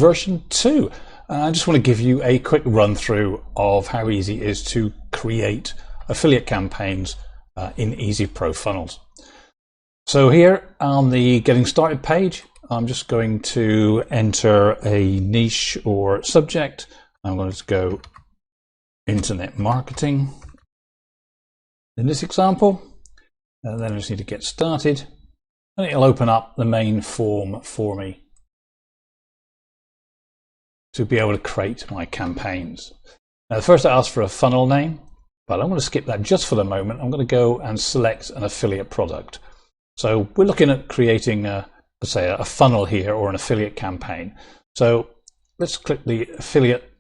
version 2. I just want to give you a quick run through of how easy it is to create affiliate campaigns in Easy Pro Funnels. So here on the Getting Started page, I'm just going to enter a niche or subject. I'm going to go Internet Marketing in this example. Then I just need to get started, and it'll open up the main form for me to be able to create my campaigns. Now, first I ask for a funnel name, but I'm going to skip that just for the moment. I'm going to go and select an affiliate product. So we're looking at creating let's say a funnel here, or an affiliate campaign. So let's click the affiliate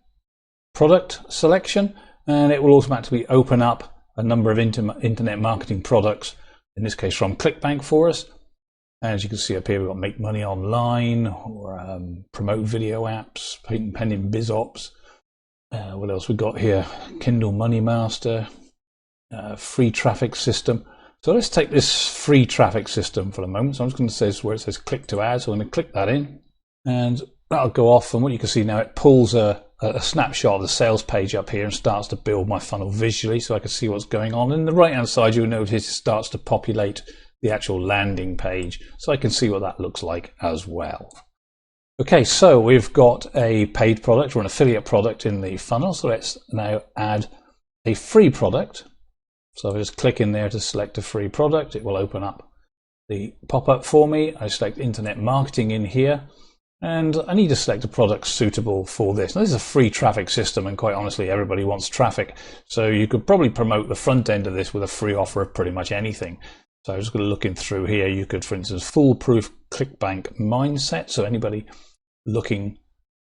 product selection, and it will automatically open up a number of internet marketing products, in this case from ClickBank for us. As you can see up here, we've got Make Money Online, or Promote Video Apps, Pending Biz Ops. What else we got here? Kindle Money Master, Free Traffic System. So let's take this free traffic system for the moment. So I'm just going to say where it says click to add. So I'm going to click that in, and that'll go off. And what you can see now, it pulls a snapshot of the sales page up here and starts to build my funnel visually, so I can see what's going on. And the right hand side, you'll notice it starts to populate the actual landing page, so I can see what that looks like as well. Okay, so we've got a paid product or an affiliate product in the funnel. So let's now add a free product. So if I just click in there to select a free product, it will open up the pop-up for me. I select Internet Marketing in here, and I need to select a product suitable for this. Now, this is a free traffic system, and quite honestly, everybody wants traffic. So you could probably promote the front end of this with a free offer of pretty much anything. So I'm just going to look in through here. You could, for instance, foolproof ClickBank mindset. So anybody looking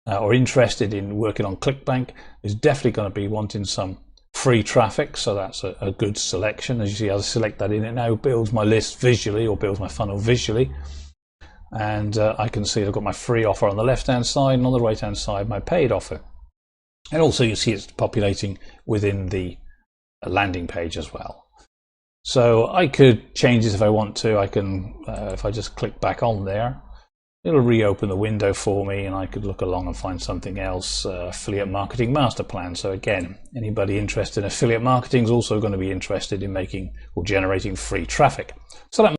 or interested in working on ClickBank is definitely going to be wanting some free traffic. So that's a good selection. As you see, as I select that in, it now builds my list visually, or builds my funnel visually. And I can see I've got my free offer on the left hand side, and on the right hand side my paid offer. And also you see it's populating within the landing page as well. So I could change this if I want to. I can, if I just click back on there, it'll reopen the window for me, and I could look along and find something else. Affiliate Marketing Master Plan. So again, anybody interested in affiliate marketing is also going to be interested in making or generating free traffic. So that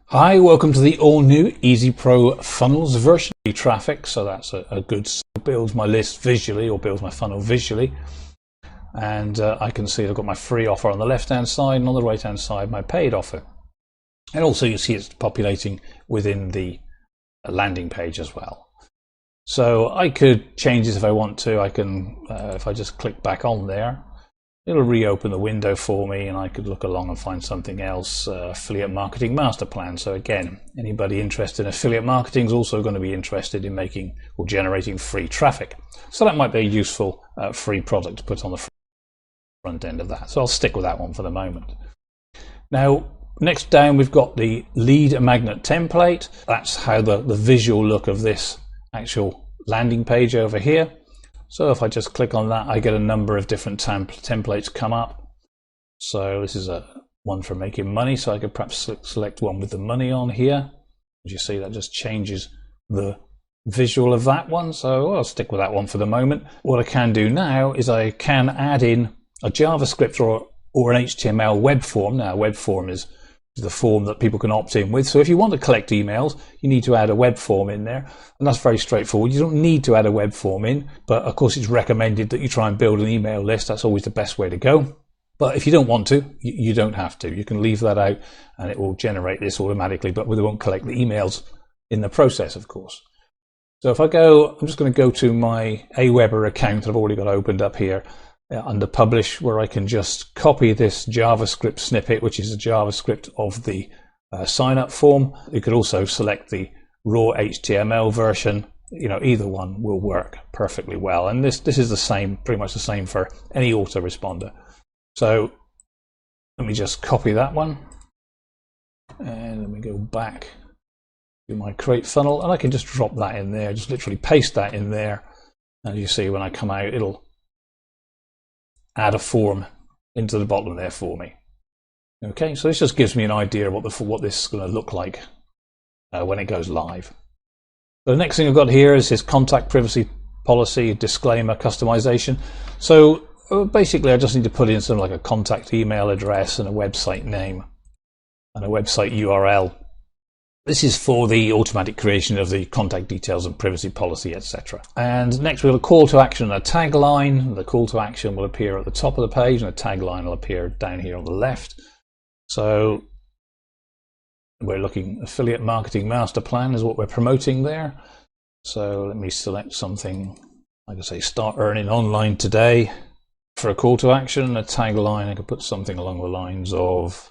Hi, welcome to the all-new Easy Pro Funnels version. Traffic, so that's a good, builds my list visually, or builds my funnel visually. And I can see I've got my free offer on the left-hand side, and on the right-hand side my paid offer. And also you see it's populating within the landing page as well. So I could change this if I want to. I can, if I just click back on there, it'll reopen the window for me, and I could look along and find something else. Affiliate Marketing Master Plan. So again, anybody interested in affiliate marketing is also going to be interested in making or generating free traffic. So that might be a useful free product to put on the front end of that. So I'll stick with that one for the moment. Now, next down, we've got the lead magnet template. That's how the visual look of this actual landing page over here. So if I just click on that, I get a number of different templates come up. So this is one for making money. So I could perhaps select one with the money on here. As you see, that just changes the visual of that one. So I'll stick with that one for the moment. What I can do now is I can add in a JavaScript or an HTML web form. Now, web form is the form that people can opt in with. So if you want to collect emails, you need to add a web form in there, and that's very straightforward. You don't need to add a web form in, but of course it's recommended that you try and build an email list. That's always the best way to go. But if you don't want to, you don't have to. You can leave that out, and it will generate this automatically, but we won't collect the emails in the process, of course. So if I go, I'm just going to go to my Aweber account I've already got opened up here. Under Publish, where I can just copy this JavaScript snippet, which is a JavaScript of the sign up form. You could also select the raw HTML version. You know, either one will work perfectly well. And this is the same, pretty much the same for any autoresponder. So let me just copy that one, and let me go back to my create funnel, and I can just drop that in there, just literally paste that in there. And you see when I come out, it'll add a form into the bottom there for me. Okay, so this just gives me an idea of what this is going to look like when it goes live. The next thing I've got here is this contact privacy policy, disclaimer, customization. So basically I just need to put in something like a contact email address and a website name and a website URL. This is for the automatic creation of the contact details and privacy policy, etc. And next we've got a call to action and a tagline. The call to action will appear at the top of the page and the tagline will appear down here on the left. So we're looking affiliate marketing master plan is what we're promoting there. So let me select something, like I say, start earning online today. For a call to action, a tagline, I could put something along the lines of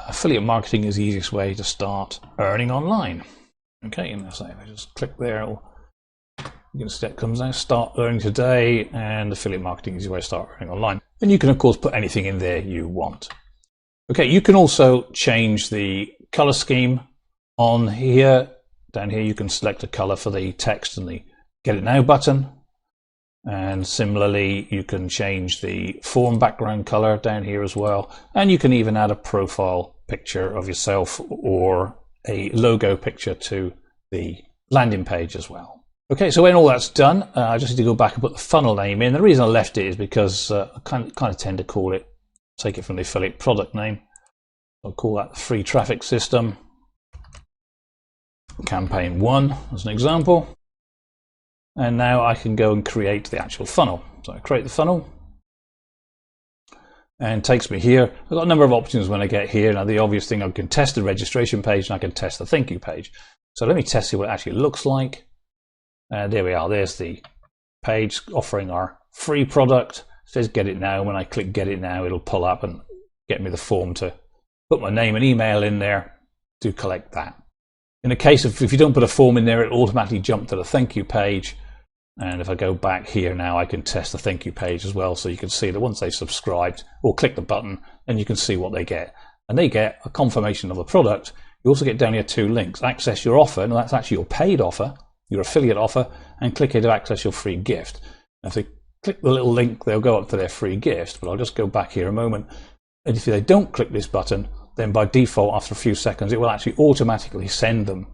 affiliate marketing is the easiest way to start earning online. Okay, and so if I just click there, you can see it comes out, start earning today, and affiliate marketing is the way to start earning online. And you can of course put anything in there you want. Okay, you can also change the color scheme on here. Down here you can select a color for the text and the Get It Now button. And similarly, you can change the form background color down here as well. And you can even add a profile picture of yourself or a logo picture to the landing page as well. Okay, so when all that's done, I just need to go back and put the funnel name in. The reason I left it is because I kind of tend to call it, take it from the affiliate product name. I'll call that the free traffic system. Campaign 1 as an example. And now I can go and create the actual funnel. So I create the funnel and it takes me here. I've got a number of options when I get here. Now the obvious thing, I can test the registration page and I can test the thank you page. So let me test see what it actually looks like. There we are, there's the page offering our free product. It says Get It Now. When I click Get It Now, it'll pull up and get me the form to put my name and email in there to collect that. In the case of if you don't put a form in there, it'll automatically jump to the thank you page. And if I go back here now, I can test the thank you page as well. So you can see that once they've subscribed or click the button, and you can see what they get. And they get a confirmation of the product. You also get down here 2 links. Access your offer, and that's actually your paid offer, your affiliate offer, and click here to access your free gift. Now if they click the little link, they'll go up to their free gift, but I'll just go back here a moment. And if they don't click this button, then by default, after a few seconds, it will actually automatically send them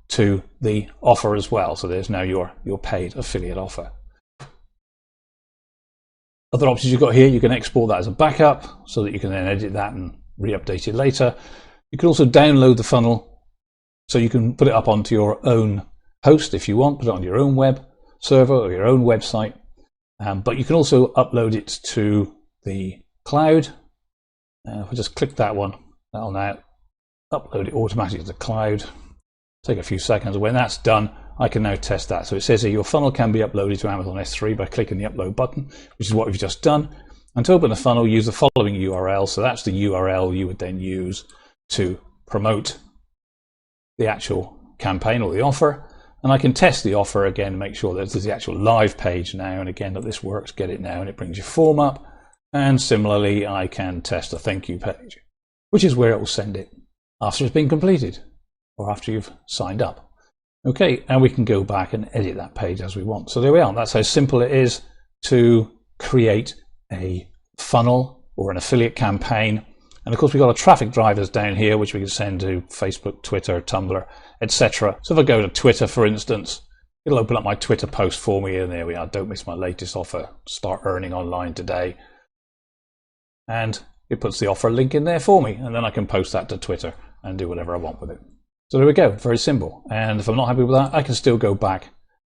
to the offer as well. So there's now your paid affiliate offer. Other options you've got here, you can export that as a backup so that you can then edit that and re-update it later. You can also download the funnel so you can put it up onto your own host if you want, put it on your own web server or your own website. But you can also upload it to the cloud. If I just click that one, that'll now upload it automatically to the cloud. Take a few seconds. When that's done, I can now test that. So it says here your funnel can be uploaded to Amazon S3 by clicking the upload button, which is what we've just done. And to open the funnel, use the following URL. So that's the URL you would then use to promote the actual campaign or the offer. And I can test the offer again, make sure that this is the actual live page now. And again, that this works, Get It Now, and it brings your form up. And similarly, I can test a thank you page, which is where it will send it after it's been completed or after you've signed up. Okay, and we can go back and edit that page as we want. So there we are. That's how simple it is to create a funnel or an affiliate campaign. And of course, we've got our traffic drivers down here, which we can send to Facebook, Twitter, Tumblr, etc. So if I go to Twitter, for instance, it'll open up my Twitter post for me. And there we are. Don't miss my latest offer. Start earning online today. And it puts the offer link in there for me. And then I can post that to Twitter and do whatever I want with it. So there we go. Very simple. And if I'm not happy with that, I can still go back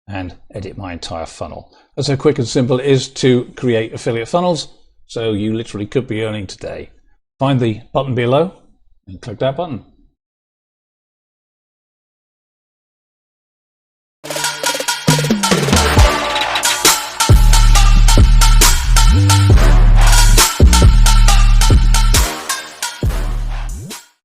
and edit my entire funnel. That's how quick and simple it is to create affiliate funnels. So you literally could be earning today. Find the button below and click that button.